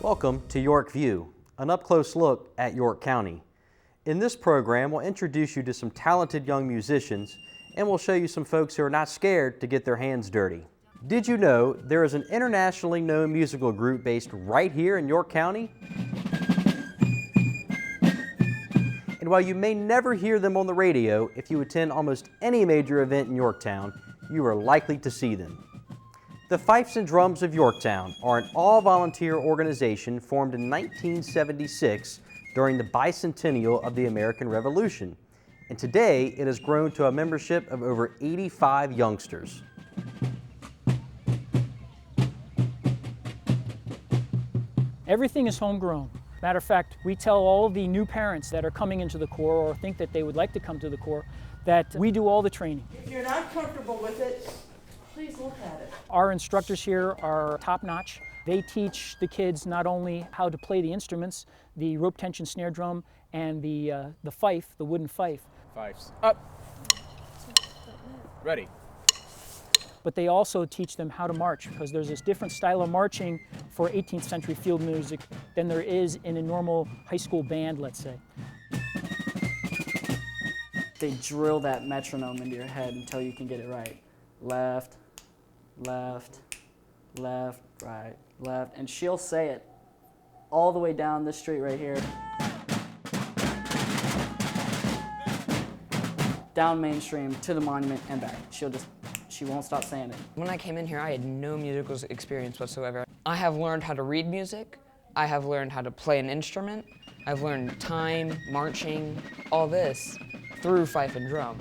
Welcome to York View, an up-close look at York County. In this program, we'll introduce you to some talented young musicians, and we'll show you some folks who are not scared to get their hands dirty. Did you know there is an internationally known musical group based right here in York County? And while you may never hear them on the radio, if you attend almost any major event in Yorktown, you are likely to see them. The Fifes and Drums of Yorktown are an all-volunteer organization formed in 1976 during the bicentennial of the American Revolution, and today it has grown to a membership of over 85 youngsters. Everything is homegrown. Matter of fact, we tell all the new parents that are coming into the Corps or think that they would like to come to the Corps that we do all the training. If you're not comfortable with it, please look at it. Our instructors here are top-notch. They teach the kids not only how to play the instruments, the rope tension snare drum and the fife, the wooden fife. Fifes. Up. Ready. But they also teach them how to march, because there's this different style of marching for 18th century field music than there is in a normal high school band, let's say. They drill that metronome into your head until you can get it right. Left, left, left, right, left, and she'll say it all the way down this street right here. Down Main Stream to the monument and back. She won't stop saying it. When I came in here, I had no musical experience whatsoever. I have learned how to read music. I have learned how to play an instrument. I've learned time, marching, all this through fife and drum.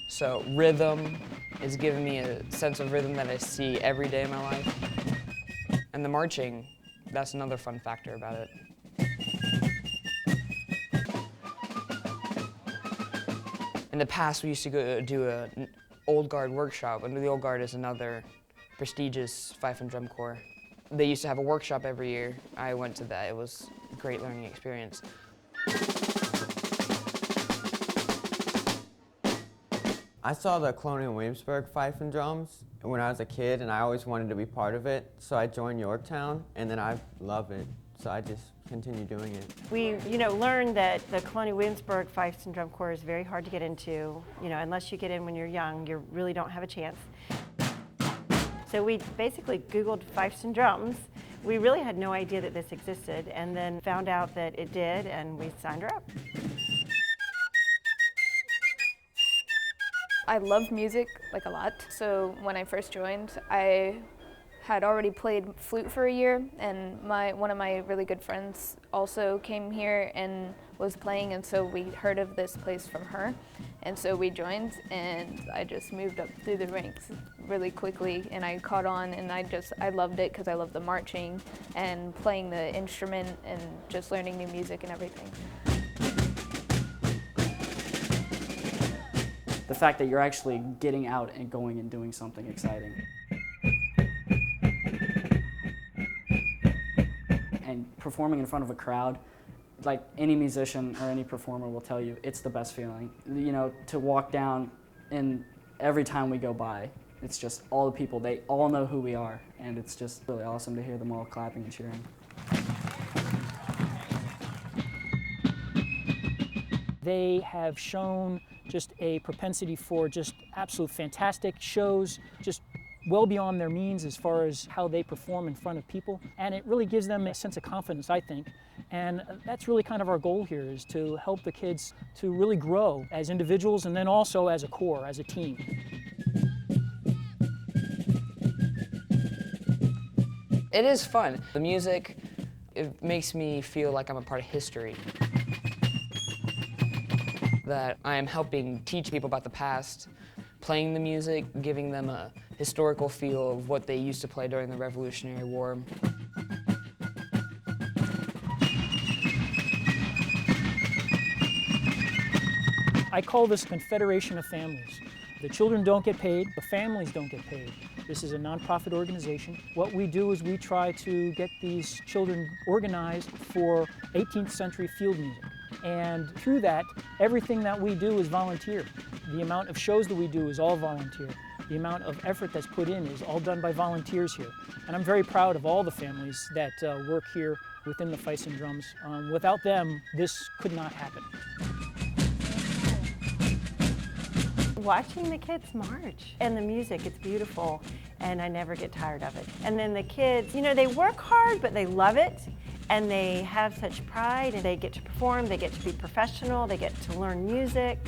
So rhythm is giving me a sense of rhythm that I see every day in my life. And the marching, that's another fun factor about it. In the past, we used to go do an Old Guard workshop, and the Old Guard is another prestigious fife and drum corps. They used to have a workshop every year. I went to that. It was a great learning experience. I saw the Colonial Williamsburg Fife and Drums when I was a kid, and I always wanted to be part of it. So I joined Yorktown, and then I love it. So I just continue doing it. We, learned that the Colonial Williamsburg Fifes and Drum Corps is very hard to get into. Unless you get in when you're young, you really don't have a chance. So we basically Googled Fifes and Drums. We really had no idea that this existed, and then found out that it did, and we signed her up. I love music, a lot. So when I first joined, I had already played flute for a year, and one of my really good friends also came here and was playing, and so we heard of this place from her. And so we joined, and I just moved up through the ranks really quickly, and I caught on, and I loved it because I love the marching and playing the instrument and just learning new music and everything. The fact that you're actually getting out and going and doing something exciting. And performing in front of a crowd, like any musician or any performer will tell you, it's the best feeling. To walk down, and every time we go by, it's just all the people, they all know who we are, and it's just really awesome to hear them all clapping and cheering. They have shown just a propensity for just absolute fantastic shows, just well beyond their means as far as how they perform in front of people. And it really gives them a sense of confidence, I think. And that's really kind of our goal here, is to help the kids to really grow as individuals and then also as a corps, as a team. It is fun. The music, it makes me feel like I'm a part of history. That I am helping teach people about the past, playing the music, giving them a historical feel of what they used to play during the Revolutionary War. I call this Confederation of Families. The children don't get paid, the families don't get paid. This is a nonprofit organization. What we do is we try to get these children organized for 18th century field music. And through that, everything that we do is volunteer. The amount of shows that we do is all volunteer. The amount of effort that's put in is all done by volunteers here. And I'm very proud of all the families that work here within the Fifes and Drums. Without them, this could not happen. Watching the kids march and the music, it's beautiful, and I never get tired of it. And then the kids, you know, they work hard, but they love it, and they have such pride, and they get to perform, they get to be professional, they get to learn music,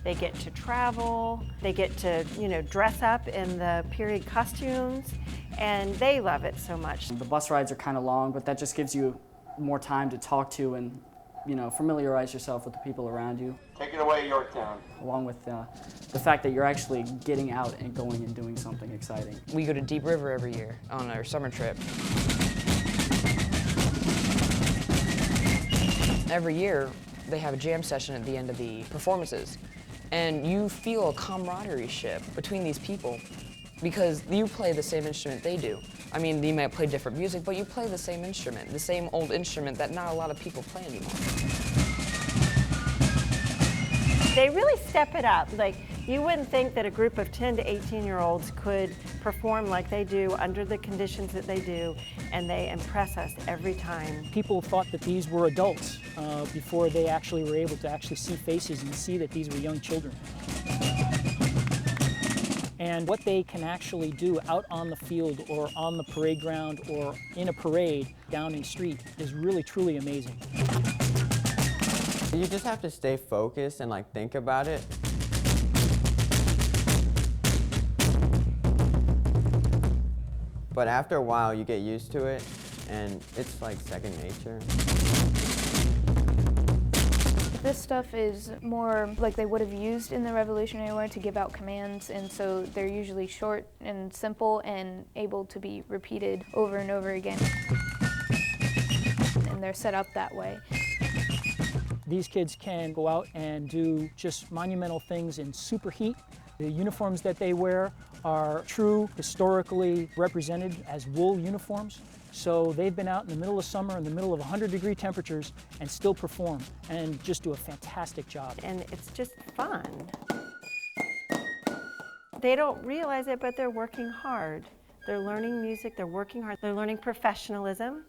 they get to travel, they get to, you know, dress up in the period costumes, and they love it so much. The bus rides are kind of long, but that just gives you more time to talk to and, you know, familiarize yourself with the people around you. Take it away, Yorktown. Along with the fact that you're actually getting out and going and doing something exciting. We go to Deep River every year on our summer trip. Every year, they have a jam session at the end of the performances, and you feel a camaraderie-ship between these people because you play the same instrument they do. I mean, you might play different music, but you play the same instrument, the same old instrument that not a lot of people play anymore. They really step it up. Like, you wouldn't think that a group of 10 to 18-year-olds could perform like they do under the conditions that they do, and they impress us every time. People thought that these were adults before they actually were able to actually see faces and see that these were young children. And what they can actually do out on the field or on the parade ground or in a parade down in street is really, truly amazing. You just have to stay focused and like think about it. But after a while, you get used to it, and it's like second nature. This stuff is more like they would have used in the Revolutionary War to give out commands, and so they're usually short and simple and able to be repeated over and over again. And they're set up that way. These kids can go out and do just monumental things in superheat. The uniforms that they wear are true, historically represented as wool uniforms. So they've been out in the middle of summer, in the middle of 100-degree temperatures, and still perform and just do a fantastic job. And it's just fun. They don't realize it, but they're working hard. They're learning music, they're working hard, they're learning professionalism.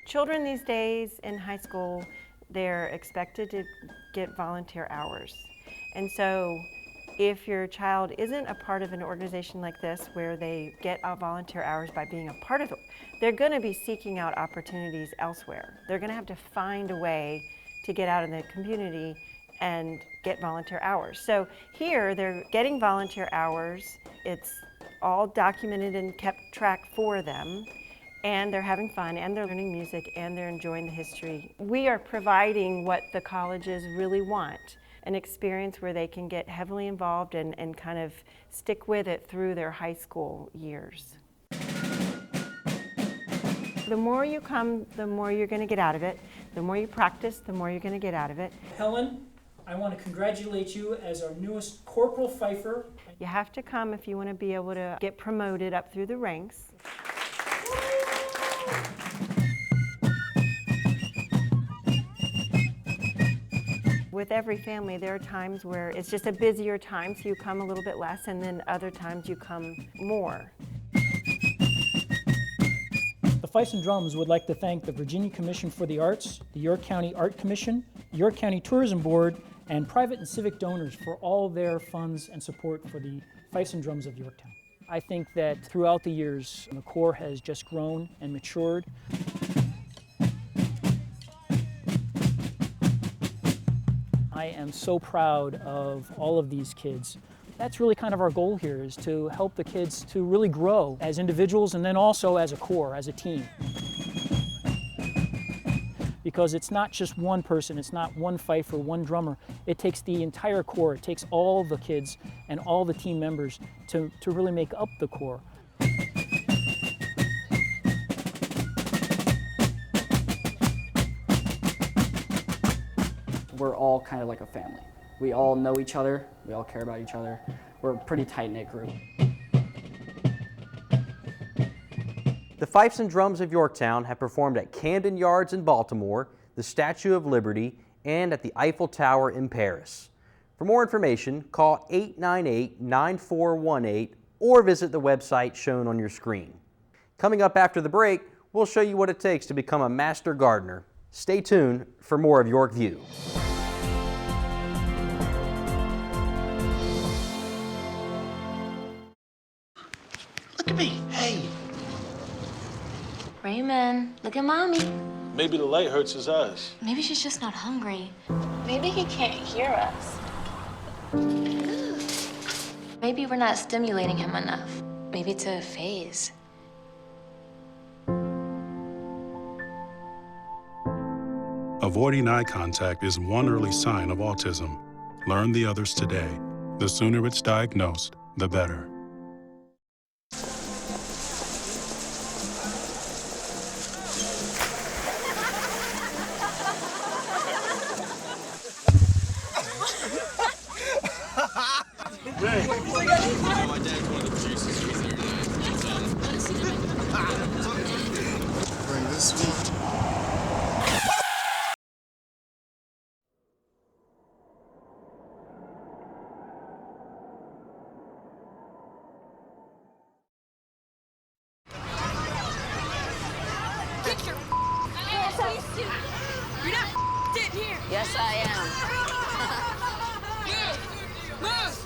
Children these days in high school, they're expected to get volunteer hours. And so if your child isn't a part of an organization like this where they get volunteer hours by being a part of it, they're going to be seeking out opportunities elsewhere. They're going to have to find a way to get out in the community and get volunteer hours. So here they're getting volunteer hours. It's all documented and kept track for them. And they're having fun, and they're learning music, and they're enjoying the history. We are providing what the colleges really want, an experience where they can get heavily involved and kind of stick with it through their high school years. The more you come, the more you're going to get out of it. The more you practice, the more you're going to get out of it. Helen, I want to congratulate you as our newest Corporal Fifer. You have to come if you want to be able to get promoted up through the ranks. With every family, there are times where it's just a busier time, so you come a little bit less, and then other times you come more. The Fifes and Drums would like to thank the Virginia Commission for the Arts, the York County Art Commission, the York County Tourism Board, and private and civic donors for all their funds and support for the Fifes and Drums of Yorktown. I think that throughout the years, the Corps has just grown and matured. I am so proud of all of these kids. That's really kind of our goal here, is to help the kids to really grow as individuals and then also as a corps, as a team. Because it's not just one person, it's not one fifer, one drummer. It takes the entire corps, it takes all the kids and all the team members to really make up the corps. We're all kind of like a family. We all know each other, we all care about each other. We're a pretty tight-knit group. The Fifes and Drums of Yorktown have performed at Camden Yards in Baltimore, the Statue of Liberty, and at the Eiffel Tower in Paris. For more information, call 898-9418 or visit the website shown on your screen. Coming up after the break, we'll show you what it takes to become a master gardener. Stay tuned for more of York View. Look at me. Hey. Raymond, look at Mommy. Maybe the light hurts his eyes. Maybe she's just not hungry. Maybe he can't hear us. Maybe we're not stimulating him enough. Maybe it's a phase. Avoiding eye contact is one early sign of autism. Learn the others today. The sooner it's diagnosed, the better. Bring this sweet. Get your ass out. You're not sitting here. Yes, I am. Move.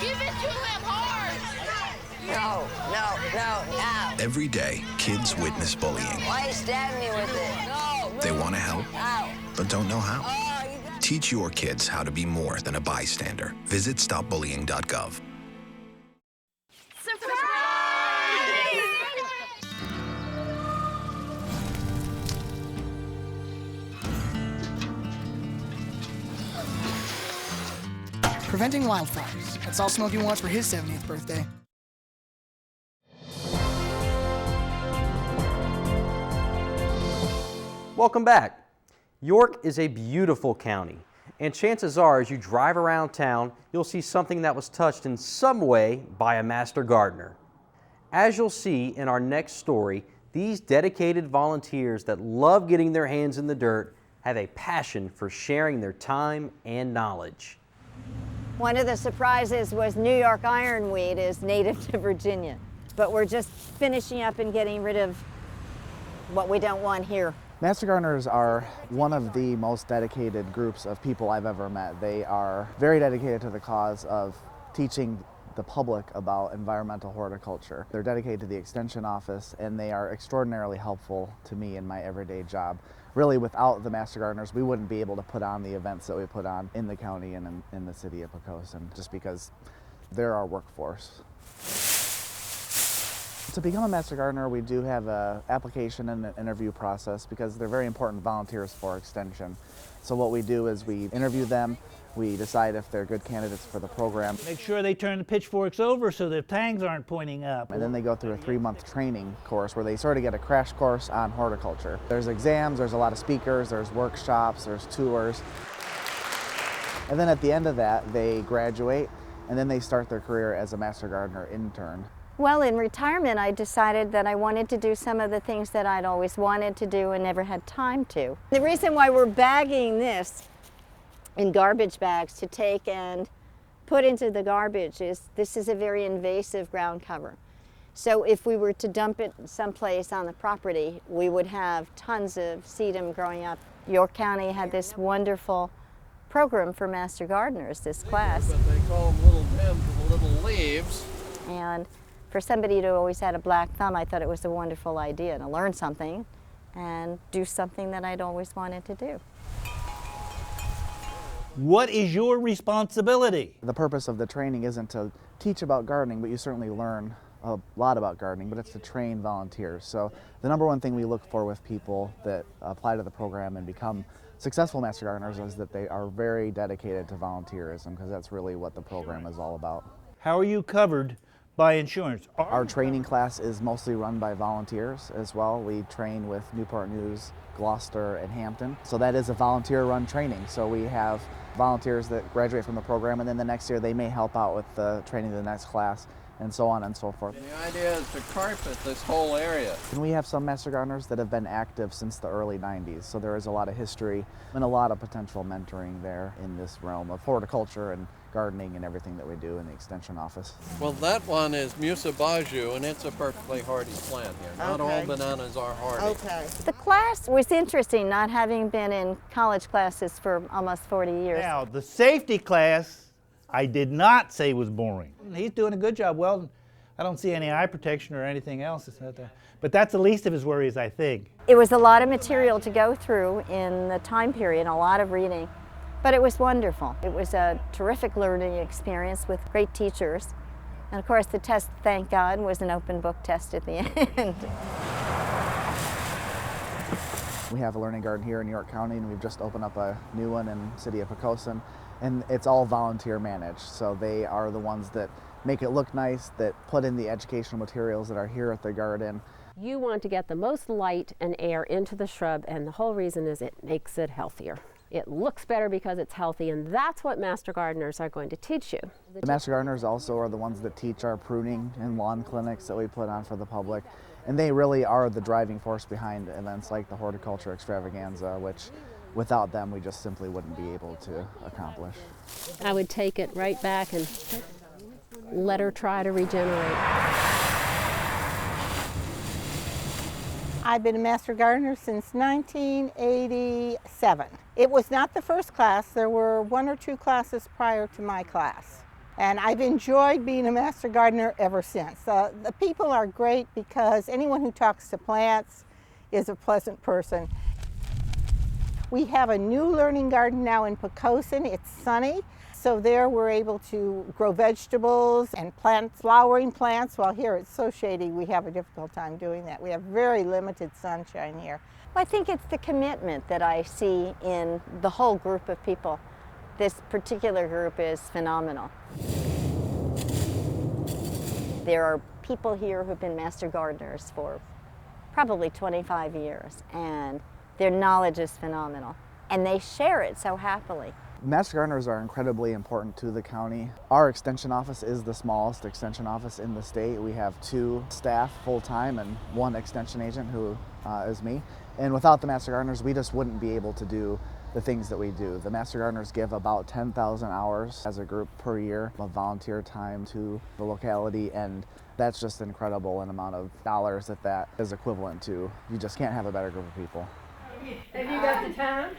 Give it to him hard. No. Every day, kids witness bullying. Why you stabbing me with it? No. They want to help, Ow. but don't know how. Teach your kids how to be more than a bystander. Visit stopbullying.gov. Preventing wildfires. That's all Smokey wants for his 70th birthday. Welcome back. York is a beautiful county, and chances are as you drive around town, you'll see something that was touched in some way by a master gardener. As you'll see in our next story, these dedicated volunteers that love getting their hands in the dirt have a passion for sharing their time and knowledge. One of the surprises was New York ironweed is native to Virginia, but we're just finishing up and getting rid of what we don't want here. Master gardeners are one of the most dedicated groups of people I've ever met. They are very dedicated to the cause of teaching the public about environmental horticulture. They're dedicated to the extension office, and they are extraordinarily helpful to me in my everyday job. Really, without the master gardeners, we wouldn't be able to put on the events that we put on in the county and in the city of Pocosin, just because they're our workforce. To become a master gardener, we do have an application and an interview process because they're very important volunteers for Extension. So what we do is we interview them, we decide if they're good candidates for the program. Make sure they turn the pitchforks over so the tangs aren't pointing up. And then they go through a 3-month training course where they sort of get a crash course on horticulture. There's exams, there's a lot of speakers, there's workshops, there's tours. And then at the end of that, they graduate, and then they start their career as a master gardener intern. Well, in retirement, I decided that I wanted to do some of the things that I'd always wanted to do and never had time to. The reason why we're bagging this in garbage bags to take and put into the garbage is this is a very invasive ground cover. So if we were to dump it someplace on the property, we would have tons of sedum growing up. York County had this wonderful program for master gardeners, this class. But they call them little men for the little leaves. And for somebody who always had a black thumb, I thought it was a wonderful idea to learn something and do something that I'd always wanted to do. What is your responsibility? The purpose of the training isn't to teach about gardening, but you certainly learn a lot about gardening, but it's to train volunteers. So the number one thing we look for with people that apply to the program and become successful master gardeners is that they are very dedicated to volunteerism, because that's really what the program is all about. How are you covered by insurance? Our training class is mostly run by volunteers as well. We train with Newport News, Gloucester, and Hampton. So that is a volunteer-run training. So we have volunteers that graduate from the program, and then the next year they may help out with the training of the next class and so on and so forth. And the idea is to carpet this whole area. And we have some master gardeners that have been active since the early 90s, so there is a lot of history and a lot of potential mentoring there in this realm of horticulture and gardening and everything that we do in the Extension office. Well, that one is Musabaju, and it's a perfectly hardy plant here. Not all bananas are hardy. Okay. The class was interesting, not having been in college classes for almost 40 years. Now, the safety class, I did not say was boring. He's doing a good job. Well, I don't see any eye protection or anything else. But that's the least of his worries, I think. It was a lot of material to go through in the time period, a lot of reading. But it was wonderful. It was a terrific learning experience with great teachers. And of course the test, thank God, was an open book test at the end. We have a learning garden here in York County, and we've just opened up a new one in the city of Poquoson, and it's all volunteer managed. So they are the ones that make it look nice, that put in the educational materials that are here at the garden. You want to get the most light and air into the shrub, and the whole reason is it makes it healthier. It looks better because it's healthy, and that's what Master Gardeners are going to teach you. The Master Gardeners also are the ones that teach our pruning and lawn clinics that we put on for the public, and they really are the driving force behind events like the Horticulture Extravaganza, which without them we just simply wouldn't be able to accomplish. I would take it right back and let her try to regenerate. I've been a Master Gardener since 1987. It was not the first class. There were 1 or 2 classes prior to my class. And I've enjoyed being a Master Gardener ever since. The people are great because anyone who talks to plants is a pleasant person. We have a new learning garden now in Poquoson. It's sunny. So there we're able to grow vegetables and plant flowering plants. While here it's so shady, we have a difficult time doing that. We have very limited sunshine here. Well, I think it's the commitment that I see in the whole group of people. This particular group is phenomenal. There are people here who've been Master Gardeners for probably 25 years, and their knowledge is phenomenal. And they share it so happily. Master Gardeners are incredibly important to the county. Our extension office is the smallest extension office in the state. We have 2 staff full-time and 1 extension agent who is me. And without the Master Gardeners, we just wouldn't be able to do the things that we do. The Master Gardeners give about 10,000 hours as a group per year of volunteer time to the locality, and that's just incredible an amount of dollars that is equivalent to. You just can't have a better group of people. Have you got the time?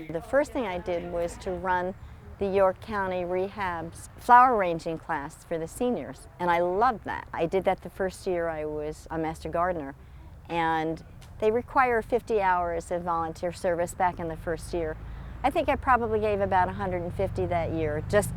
The first thing I did was to run the York County Rehab's flower arranging class for the seniors, and I loved that. I did that the first year I was a Master Gardener, and they require 50 hours of volunteer service back in the first year. I think I probably gave about 150 that year just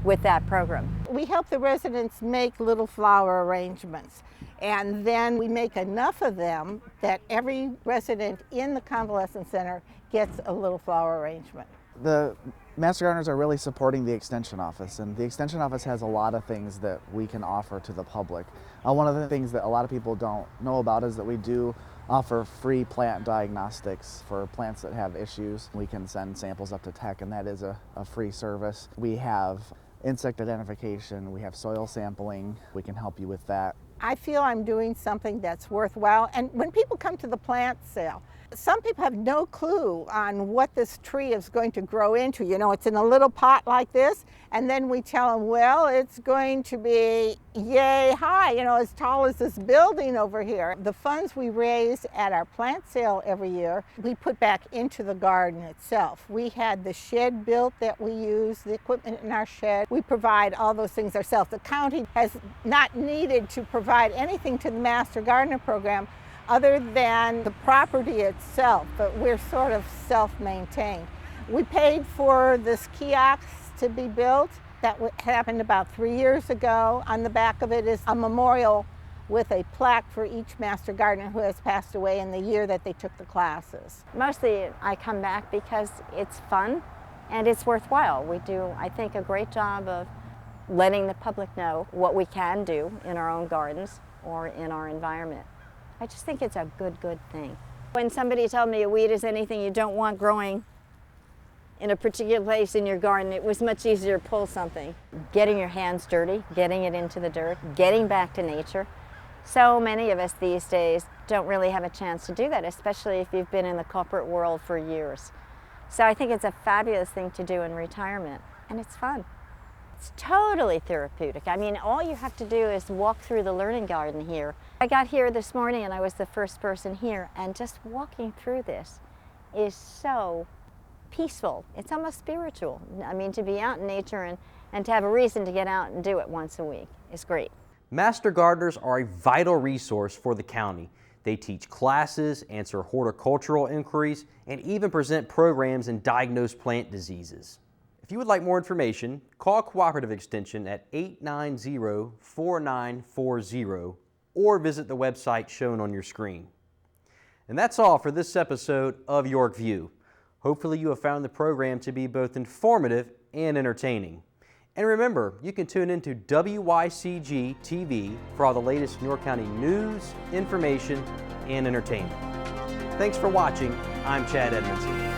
with that program. We help the residents make little flower arrangements, and then we make enough of them that every resident in the convalescent center gets a little flower arrangement. The Master Gardeners are really supporting the Extension office, and the Extension office has a lot of things that we can offer to the public. One of the things that a lot of people don't know about is that we do offer free plant diagnostics for plants that have issues. We can send samples up to tech, and that is a free service. We have insect identification, we have soil sampling, we can help you with that. I feel I'm doing something that's worthwhile, and when people come to the plant sale, some people have no clue on what this tree is going to grow into. You know, it's in a little pot like this, and then we tell them, well, it's going to be yay high, you know, as tall as this building over here. The funds we raise at our plant sale every year, we put back into the garden itself. We had the shed built that we use, the equipment in our shed. We provide all those things ourselves. The county has not needed to provide anything to the Master Gardener program other than the property itself, but we're sort of self-maintained. We paid for this kiosk to be built. That happened about 3 years ago. On the back of it is a memorial with a plaque for each Master Gardener who has passed away in the year that they took the classes. Mostly I come back because it's fun and it's worthwhile. We do, I think, a great job of letting the public know what we can do in our own gardens or in our environment. I just think it's a good thing. When somebody told me a weed is anything you don't want growing in a particular place in your garden, it was much easier to pull something. Getting your hands dirty, getting it into the dirt, getting back to nature. So many of us these days don't really have a chance to do that, especially if you've been in the corporate world for years. So I think it's a fabulous thing to do in retirement, and it's fun. It's totally therapeutic. I mean, all you have to do is walk through the learning garden here. I got here this morning and I was the first person here, and just walking through this is so peaceful. It's almost spiritual. I mean, to be out in nature and to have a reason to get out and do it once a week is great. Master gardeners are a vital resource for the county. They teach classes, answer horticultural inquiries, and even present programs and diagnose plant diseases. If you would like more information, call Cooperative Extension at 890-4940 or visit the website shown on your screen. And that's all for this episode of York View. Hopefully you have found the program to be both informative and entertaining. And remember, you can tune into WYCG TV for all the latest York County news, information, and entertainment. Thanks for watching. I'm Chad Edmondson.